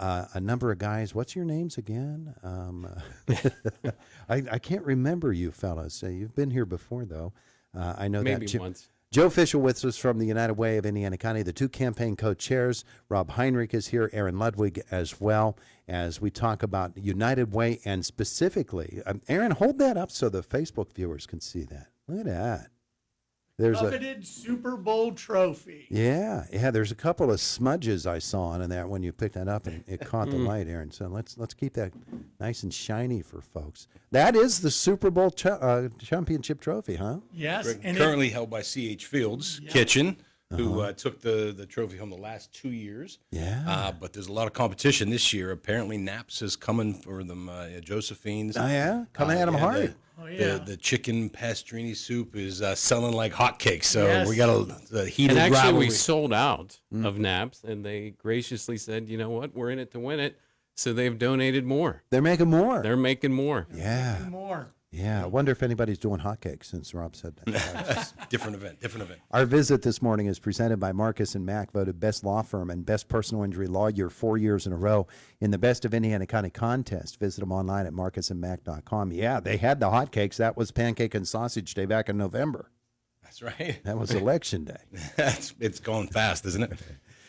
a number of guys. What's your names again? I can't remember you fellas. You've been here before, though. I know maybe that. Once. Joe Fishell with us from the United Way of Indiana County. The two campaign co-chairs, Rob Heinrich is here, Aaron Ludwig as well, as we talk about United Way and specifically, Aaron, hold that up so the Facebook viewers can see that. Look at that. There's coveted Super Bowl trophy. Yeah. There's a couple of smudges I saw on that when you picked that up, and it caught the light, Aaron. So let's keep that nice and shiny for folks. That is the Super Bowl championship trophy, huh? Yes. And currently held by C.H. Fields Kitchen, who took the trophy home the last 2 years. Yeah. But there's a lot of competition this year. Apparently, Naps is coming for them. Josephine's. Oh, yeah? Coming at them hard. The chicken pastorini soup is selling like hotcakes. So we got a heated And actually, rivalry. we sold out of Naps, and they graciously said, you know what, we're in it to win it. So they've donated more. They're making more. They're making more. Yeah. more. Yeah. I wonder if anybody's doing hotcakes since Rob said that. Different event. Our visit this morning is presented by Marcus & Mack, voted best law firm and best personal injury lawyer 4 years in a row in the Best of Indiana County contest. Visit them online at marcusandmack.com. Yeah, they had the hotcakes. That was Pancake and Sausage Day back in November. That's right. That was Election Day. It's going fast, isn't it?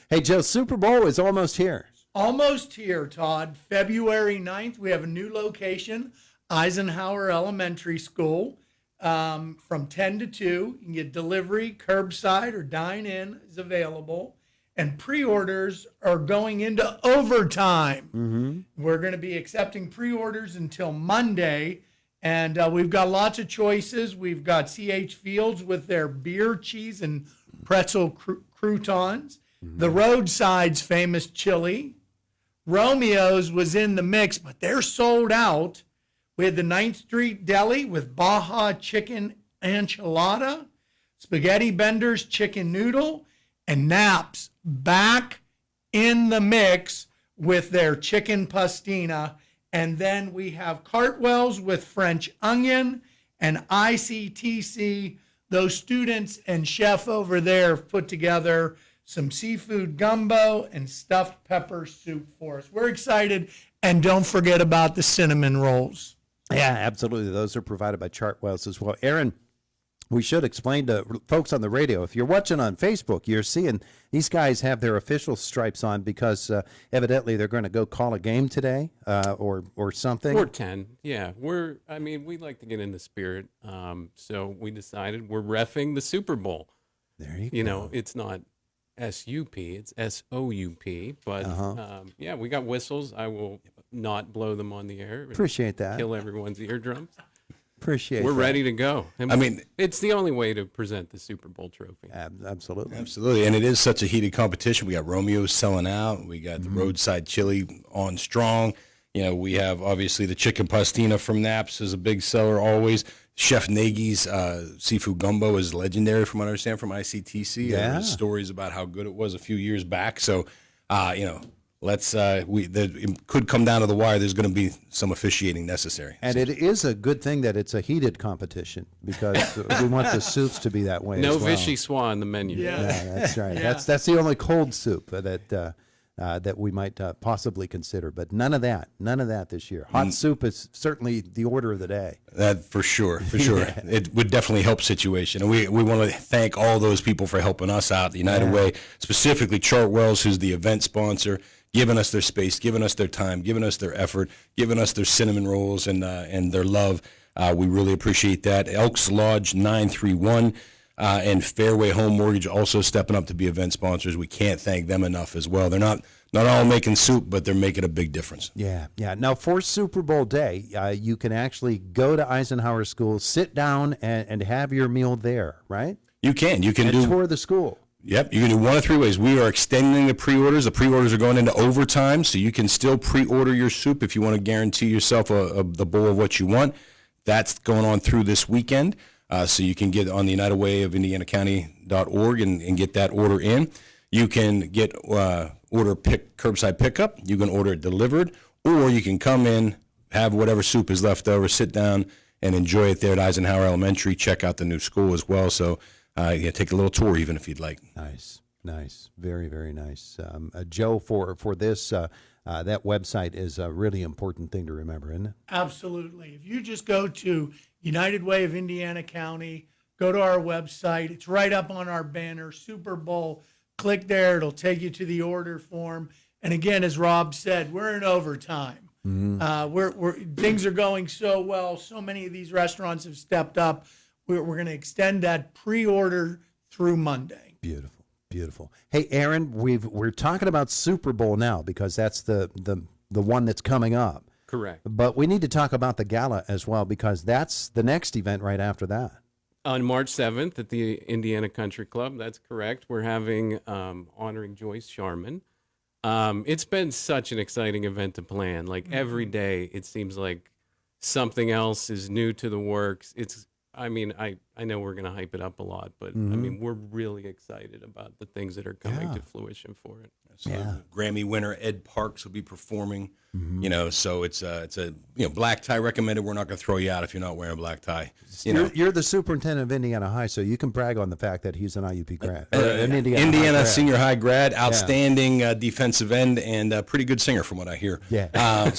Hey, Joe, Super Bowl is almost here. Almost here, Todd. February 9th, we have a new location, Eisenhower Elementary School, from 10 to 2. You can get delivery, curbside, or dine-in is available. And pre-orders are going into overtime. We're going to be accepting pre-orders until Monday. And we've got lots of choices. We've got C.H. Fields with their beer, cheese, and pretzel croutons. The Roadside's famous chili. Romeo's was in the mix, but they're sold out. We had the 9th Street Deli with Baja chicken enchilada, Spaghetti Bender's chicken noodle, and Naps back in the mix with their chicken pastina. And then we have Cartwell's with French onion and ICTC. Those students and chef over there have put together some seafood gumbo and stuffed pepper soup for us. We're excited. And don't forget about the cinnamon rolls. Yeah, absolutely. Those are provided by Chartwells as well. Aaron, we should explain to folks on the radio, if you're watching on Facebook, you're seeing these guys have their official stripes on because evidently they're going to go call a game today or something. Or 10, yeah. We like to get in the spirit. So we decided we're reffing the Super Bowl. There you go. You know, it's not S-U-P, it's S-O-U-P. But, yeah, we got whistles. I will not blow them on the air. Appreciate that. Kill everyone's eardrums. Appreciate We're that. ready to go. And it's the only way to present the Super Bowl trophy. Absolutely. Absolutely. And it is such a heated competition. We got Romeo's selling out. We got the Roadside Chili on strong. You know, we have obviously the chicken pastina from Naps is a big seller always. Chef Nagy's seafood gumbo is legendary from what I understand from ICTC. Yeah. There's stories about how good it was a few years back. So, it could come down to the wire. There's going to be some officiating necessary. And it is a good thing that it's a heated competition because we want the soups to be that way No as well. vichyssoise on the menu. Yeah. Yeah, that's right. Yeah. That's the only cold soup that we might possibly consider, but none of that this year. Hot soup is certainly the order of the day. That for sure. It would definitely help situation. And we want to thank all those people for helping us out, the United Way, specifically Chartwells, who's the event sponsor, giving us their space, giving us their time, giving us their effort, giving us their cinnamon rolls and their love. We really appreciate that. Elks Lodge 931 and Fairway Home Mortgage also stepping up to be event sponsors. We can't thank them enough as well. They're not all making soup, but they're making a big difference. Yeah. Now, for Super Bowl day, you can actually go to Eisenhower School, sit down, and have your meal there, right? You can tour the school. Yep, you can do one of three ways. We are extending the pre-orders. The pre-orders are going into overtime, so you can still pre-order your soup if you want to guarantee yourself the bowl of what you want. That's going on through this weekend, so you can get on the United Way of IndianaCounty.org and get that order in. You can get curbside pickup. You can order it delivered, or you can come in, have whatever soup is left over, sit down, and enjoy it there at Eisenhower Elementary. Check out the new school as well. So take a little tour even if you'd like. Nice. Very, very nice. Joe, for this, That website is a really important thing to remember, isn't it? Absolutely. If you just go to United Way of Indiana County, go to our website. It's right up on our banner, Soupe Bowl. Click there. It'll take you to the order form. And again, as Rob said, we're in overtime. Things are going so well. So many of these restaurants have stepped up. We're going to extend that pre-order through Monday. Beautiful, beautiful. Hey, Aaron, we're talking about Soupe Bowl now because that's the one that's coming up. Correct. But we need to talk about the gala as well because that's the next event right after that. On March 7th at the Indiana Country Club, that's correct. We're having honoring Joyce Sharman. It's been such an exciting event to plan. Like every day, it seems like something else is new to the works. I know we're going to hype it up a lot, but I mean, we're really excited about the things that are coming to fruition for it. So Grammy winner Ed Parks will be performing. So it's a black tie recommended. We're not going to throw you out if you're not wearing a black tie. You're the superintendent of Indiana High, so you can brag on the fact that he's an IUP grad. An Indiana High grad. senior high grad, outstanding defensive end, and a pretty good singer from what I hear. Yeah.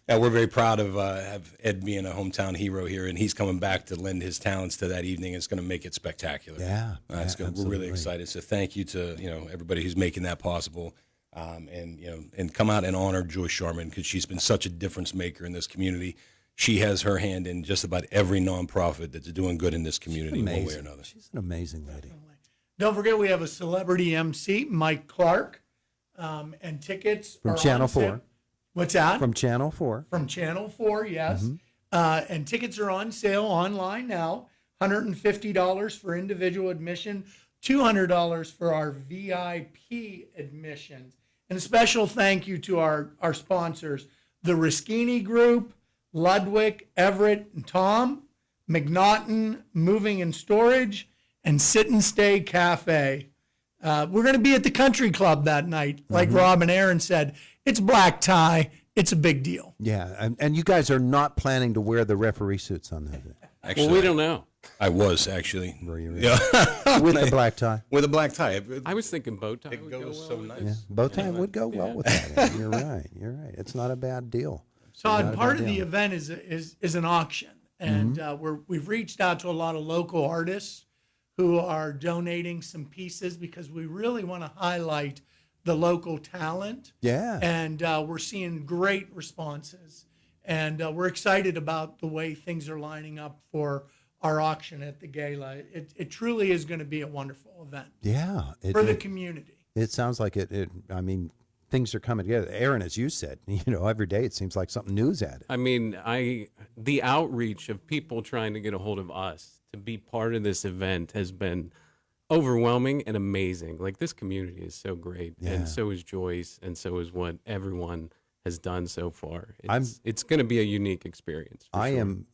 We're very proud of have Ed being a hometown hero here, and he's coming back to lend his talents to that evening. It's going to make it spectacular. We're really excited. So thank you to everybody who's making that possible, and come out and honor Joyce Sharman because she's been such a difference maker in this community. She has her hand in just about every nonprofit that's doing good in this community, one way or another. She's an amazing lady. Don't forget, we have a celebrity MC, Mike Clark, and tickets From are Channel on 4. sale. What's that? From Channel 4. From Channel 4, yes. And tickets are on sale online now. $150 for individual admission, $200 for our VIP admissions. And a special thank you to our sponsors, the Rischini Group, Ludwig, Everett, and Tom, McNaughton Moving and Storage, and Sit and Stay Cafe. We're going to be at the Country Club that night. Like Rob and Aaron said, it's black tie. It's a big deal. Yeah, and you guys are not planning to wear the referee suits on that day. Actually, Well, we don't know. I was actually. Were you really? Yeah. With the black tie. With a black tie. I was thinking bow tie It would go goes well so with nice. it. Yeah, bow tie would go well with that. You're right. It's not a bad deal. Todd, part of the event is an auction, and we've reached out to a lot of local artists who are donating some pieces because we really want to highlight the local talent. Yeah. And we're seeing great responses, and we're excited about the way things are lining up for our auction at the gala. It truly is going to be a wonderful event Yeah. for the community. It sounds like it. I mean, things are coming together. Aaron, as you said, every day it seems like something new's added. I mean, the outreach of people trying to get a hold of us to be part of this event has been overwhelming and amazing. Like, this community is so great, and so is Joyce, and so is what everyone has done so far. It's going to be a unique experience. I am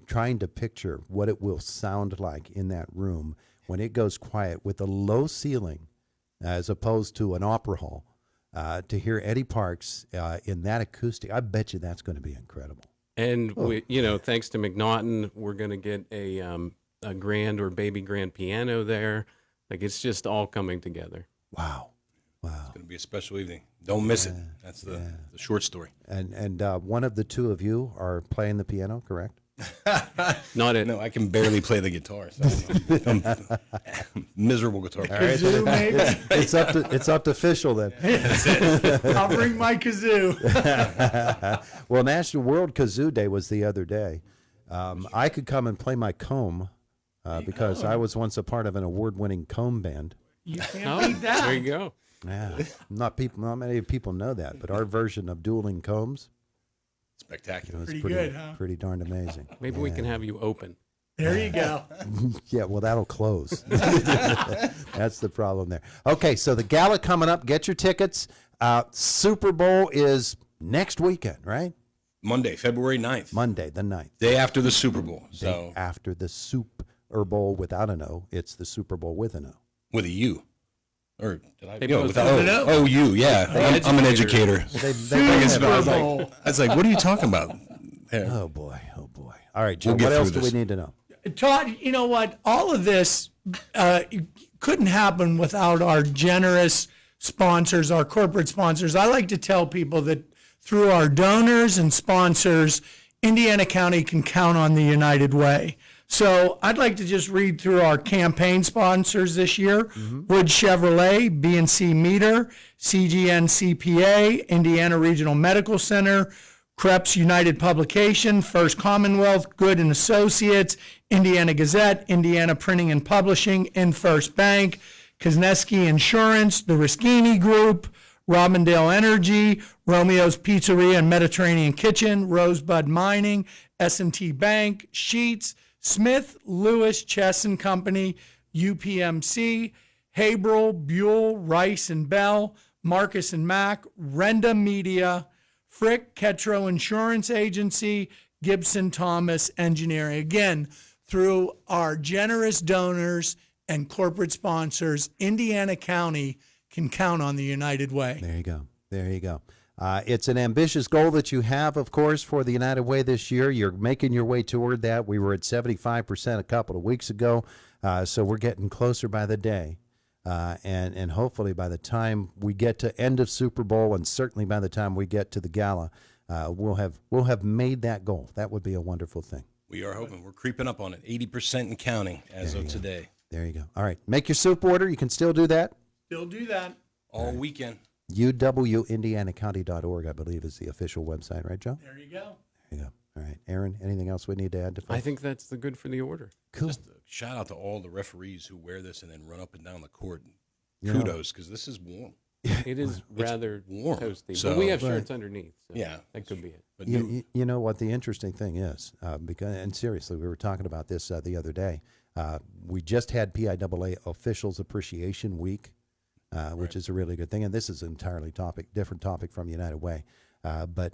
trying to picture what it will sound like in that room when it goes quiet with a low ceiling as opposed to an opera hall. To hear Eddie Parks in that acoustic, I bet you that's going to be incredible. And thanks to McNaughton, we're going to get a grand or baby grand piano there. Like, it's just all coming together. Wow. It's going to be a special evening. Don't miss it. That's the short story. And one of the two of you are playing the piano, correct? Not it. No, I can barely play the guitar. So I'm a miserable guitar player. Kazoo, maybe? It's up to Fishell then. I'll bring my kazoo. Well, National World Kazoo Day was the other day. I could come and play my comb because I was once a part of an award-winning comb band. You can't beat that. There you go. Yeah, not many people know that, but our version of dueling combs Spectacular. is Pretty good, huh? pretty darn amazing. Maybe we can have you open. There you go. Yeah, well, that'll close. That's the problem there. Okay, so the gala coming up. Get your tickets. Soupe Bowl is next weekend, right? Monday, February 9th. Monday, the 9th. Day after the Super Bowl. Day So after the Soupe Bowl without an O, it's the Super Bowl with an O. with a U. Or did I? They No, both without have an O. O. U, yeah. I'm an educator. Super Bowl. I was like, what are you talking about? There. Oh boy. All right, Joe. We'll get What else through do we this. need to know? Todd, you know what? All of this couldn't happen without our generous sponsors, our corporate sponsors. I like to tell people that through our donors and sponsors, Indiana County can count on the United Way. So I'd like to just read through our campaign sponsors this year. Wood Chevrolet, B&C Meter, CGN CPA, Indiana Regional Medical Center, Krebs United Publication, First Commonwealth, Good and Associates, Indiana Gazette, Indiana Printing and Publishing, InFirst Bank, Kazneski Insurance, the Rischini Group, Robindale Energy, Romeo's Pizzeria and Mediterranean Kitchen, Rosebud Mining, S&T Bank, Sheets, Smith, Lewis, Chess and Company, UPMC, Haverhill, Buell, Rice and Bell, Marcus and Mack, Renda Media, Frick, Ketro Insurance Agency, Gibson Thomas Engineering. Again, through our generous donors and corporate sponsors, Indiana County can count on the United Way. There you go. There you go. It's an ambitious goal that you have, of course, for the United Way this year. You're making your way toward that. We were at 75% a couple of weeks ago, so we're getting closer by the day. And hopefully by the time we get to end of Soupe Bowl, and certainly by the time we get to the gala, we'll have made that goal. That would be a wonderful thing. We are hoping. We're creeping up on it, 80% and counting as of today. There you go. All right, make your soup order. You can still do that. Still do that. All weekend. UWIndianaCounty.org, I believe, is the official website, right, Joe? There you go. There you go. All right, Aaron, anything else we need to add to folks? I think that's the good for the order. Cool. Just a shout out to all the referees who wear this and then run up and down the court. You know- Kudos, because this is warm. It is rather warm, toasty, so- but we have shirts underneath. So Yeah. that could be it. But You know what the interesting thing is, because, and seriously, we were talking about this the other day. We just had PIAA Officials Appreciation Week, which is a really good thing. And this is an entirely different topic from United Way. But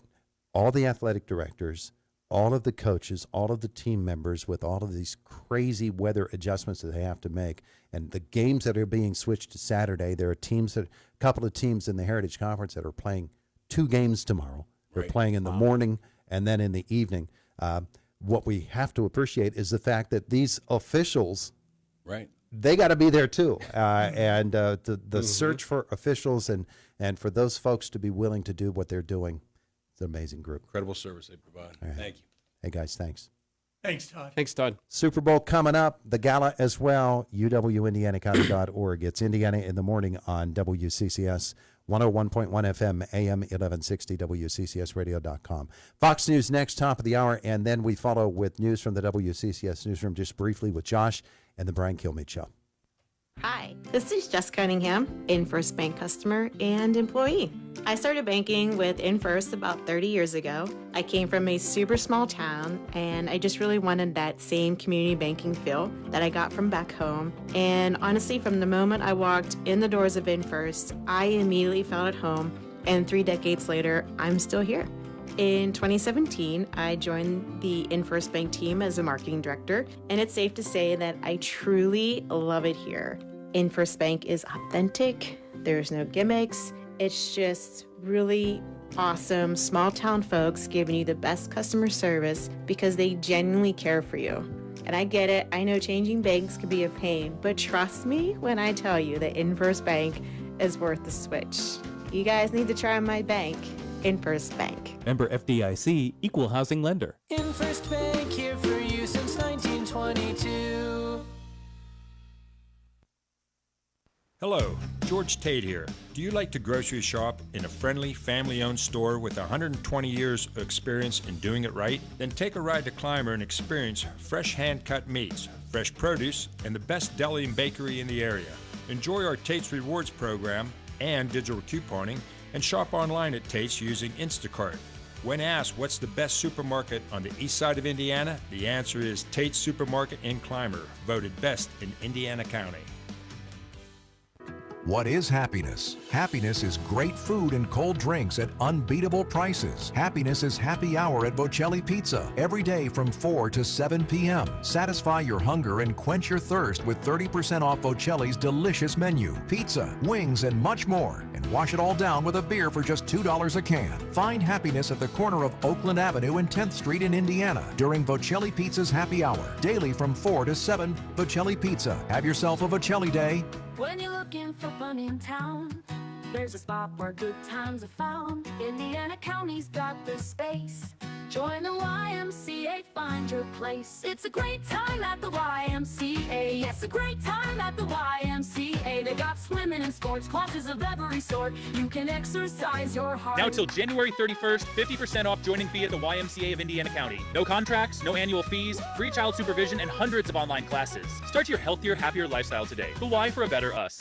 all the athletic directors, all of the coaches, all of the team members with all of these crazy weather adjustments that they have to make, and the games that are being switched to Saturday, there are a couple of teams in the Heritage Conference that are playing 2 games tomorrow. They're Right. playing in the morning and then in the evening. What we have to appreciate is the fact that these officials, right. they got to be there too. And the search for officials and for those folks to be willing to do what they're doing, it's an amazing group. Incredible service they provide. Right. Thank you. Hey, guys, thanks. Thanks, Todd. Thanks, Todd. Soupe Bowl coming up, the gala as well, UWIndianaCounty.org. It's Indiana in the Morning on WCCS, 101.1 FM, AM 1160, WCCSradio.com. Fox News next, top of the hour, and then we follow with news from the WCCS newsroom just briefly with Josh and the Brian Kilmeade Show. Hi, this is Jess Cunningham, InFirst Bank customer and employee. I started banking with InFirst about 30 years ago. I came from a super small town, and I just really wanted that same community banking feel that I got from back home. And honestly, from the moment I walked in the doors of InFirst, I immediately felt at home, and 3 decades later, I'm still here. In 2017, I joined the InFirst Bank team as a marketing director, and it's safe to say that I truly love it here. InFirst Bank is authentic, there's no gimmicks, it's just really awesome small town folks giving you the best customer service because they genuinely care for you. And I get it, I know changing banks can be a pain, but trust me when I tell you that InFirst Bank is worth the switch. You guys need to try my bank. InFirst Bank. Member FDIC, Equal Housing Lender. InFirst Bank, here for you since 1922. Hello, George Tate here. Do you like to grocery shop in a friendly, family-owned store with 120 years of experience in doing it right? Then take a ride to Clymer and experience fresh hand-cut meats, fresh produce, and the best deli and bakery in the area. Enjoy our Tate's Rewards program and digital couponing, and shop online at Tate's using Instacart. When asked what's the best supermarket on the east side of Indiana, the answer is Tate's Supermarket in Clymer, voted best in Indiana County. What is happiness? Happiness is great food and cold drinks at unbeatable prices. Happiness is happy hour at Bocelli Pizza every day from 4 to 7 p.m. Satisfy your hunger and quench your thirst with 30% off Bocelli's delicious menu. Pizza, wings, and much more. And wash it all down with a beer for just $2 a can. Find happiness at the corner of Oakland Avenue and 10th Street in Indiana during Bocelli Pizza's happy hour. Daily from 4 to 7, Bocelli Pizza. Have yourself a Bocelli day. When you're looking for fun in town, There's a spot where good times are found. Indiana County's got the space. Join the YMCA, find your place. It's a great time at the YMCA. Yes, a great time at the YMCA. They got swimming and sports classes of every sort. You can exercise your heart. Now till January 31st, 50% off joining fee at the YMCA of Indiana County. No contracts, no annual fees, free child supervision, and hundreds of online classes. Start your healthier, happier lifestyle today. The Y for a better us.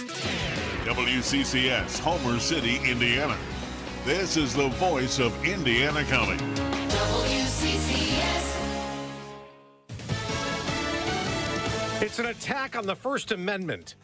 WCCS, Homer City, Indiana. This is the voice of Indiana County. WCCS. It's an attack on the First Amendment.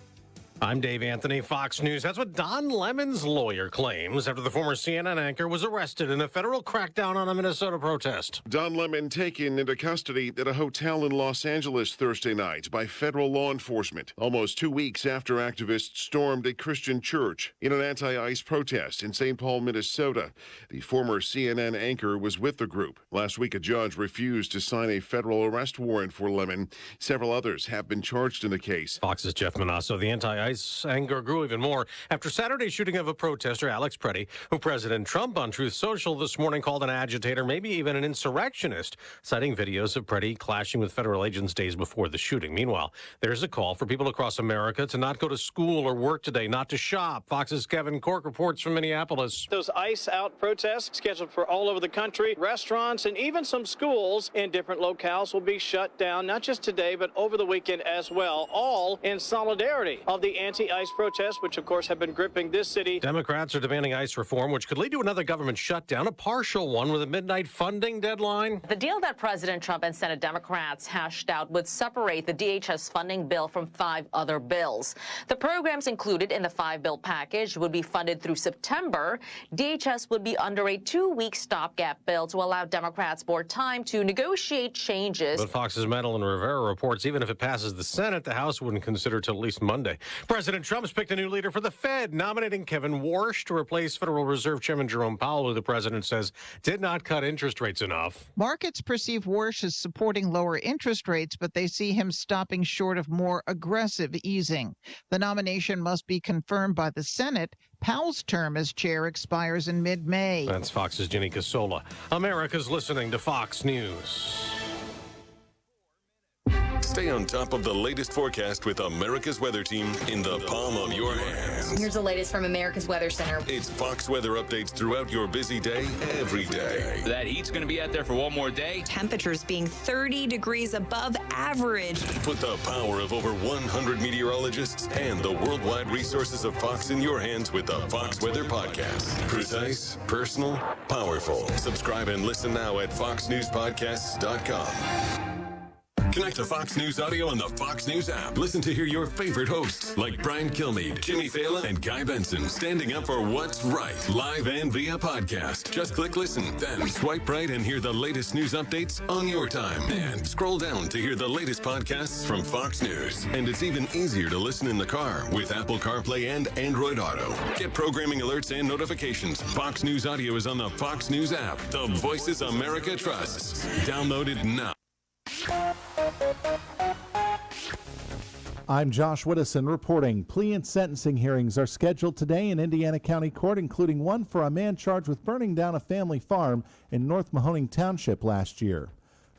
I'm Dave Anthony, Fox News. That's what Don Lemon's lawyer claims after the former CNN anchor was arrested in a federal crackdown on a Minnesota protest. Don Lemon taken into custody at a hotel in Los Angeles Thursday night by federal law enforcement, almost 2 weeks after activists stormed a Christian church in an anti-ICE protest in St. Paul, Minnesota. The former CNN anchor was with the group. Last week, a judge refused to sign a federal arrest warrant for Lemon. Several others have been charged in the case. Fox's Jeff Manasso. The anti-ICE anger grew even more after Saturday's shooting of a protester, Alex Preddy, who President Trump on Truth Social this morning called an agitator, maybe even an insurrectionist, citing videos of Preddy clashing with federal agents days before the shooting. Meanwhile, there's a call for people across America to not go to school or work today, not to shop. Fox's Kevin Cork reports from Minneapolis. Those ICE out protests scheduled for all over the country, restaurants and even some schools in different locales will be shut down, not just today, but over the weekend as well, all in solidarity of the anti-ICE protests, which of course have been gripping this city. Democrats are demanding ICE reform, which could lead to another government shutdown, a partial one with a midnight funding deadline. The deal that President Trump and Senate Democrats hashed out would separate the DHS funding bill from 5 other bills. The programs included in the 5-bill package would be funded through September. DHS would be under a 2-week stopgap bill to allow Democrats more time to negotiate changes. But Fox's Madeline Rivera reports even if it passes the Senate, the House wouldn't consider it till at least Monday. President Trump's picked a new leader for the Fed, nominating Kevin Warsh to replace Federal Reserve Chairman Jerome Powell, who the president says did not cut interest rates enough. Markets perceive Warsh as supporting lower interest rates, but they see him stopping short of more aggressive easing. The nomination must be confirmed by the Senate. Powell's term as chair expires in mid-May. That's Fox's Ginny Casola. America's listening to Fox News. Stay on top of the latest forecast with America's Weather Team in the palm of your hands. Here's the latest from America's Weather Center. It's Fox weather updates throughout your busy day, every day. That heat's going to be out there for one more day. Temperatures being 30 degrees above average. Put the power of over 100 meteorologists and the worldwide resources of Fox in your hands with the Fox Weather Podcast. Precise, personal, powerful. Subscribe and listen now at foxnewspodcasts.com. Connect to Fox News Audio on the Fox News app. Listen to hear your favorite hosts like Brian Kilmeade, Jimmy Fallon, and Guy Benson standing up for what's right, live and via podcast. Just click listen, then swipe right and hear the latest news updates on your time. And scroll down to hear the latest podcasts from Fox News. And it's even easier to listen in the car with Apple CarPlay and Android Auto. Get programming alerts and notifications. Fox News Audio is on the Fox News app. The voices America trusts. Download it now. I'm Josh Widdison reporting. Plea and sentencing hearings are scheduled today in Indiana County Court, including one for a man charged with burning down a family farm in North Mahoning Township last year.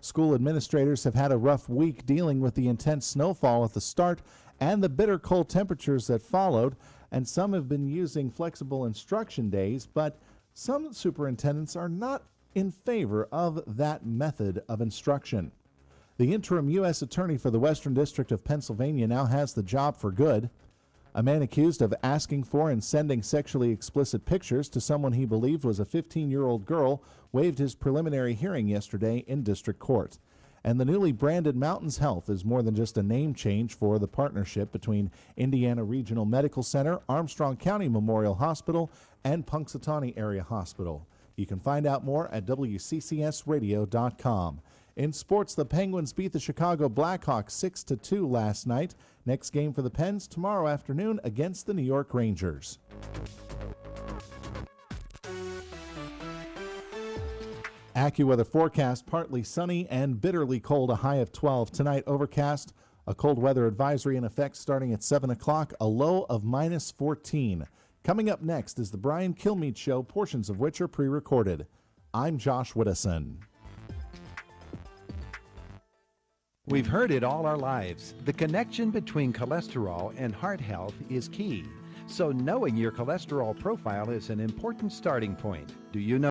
School administrators have had a rough week dealing with the intense snowfall at the start and the bitter cold temperatures that followed, and some have been using flexible instruction days, but some superintendents are not in favor of that method of instruction. The interim U.S. Attorney for the Western District of Pennsylvania now has the job for good. A man accused of asking for and sending sexually explicit pictures to someone he believed was a 15-year-old girl waived his preliminary hearing yesterday in district court. And the newly branded Mountains Health is more than just a name change for the partnership between Indiana Regional Medical Center, Armstrong County Memorial Hospital, and Punxsutawney Area Hospital. You can find out more at WCCSradio.com. In sports, the Penguins beat the Chicago Blackhawks 6-2 last night. Next game for the Pens tomorrow afternoon against the New York Rangers. AccuWeather forecast, partly sunny and bitterly cold, a high of 12. Tonight, overcast, a cold weather advisory in effect starting at 7 o'clock, a low of -14. Coming up next is the Brian Kilmeade Show, portions of which are pre-recorded. I'm Josh Whittison. We've heard it all our lives. The connection between cholesterol and heart health is key. So knowing your cholesterol profile is an important starting point. Do you know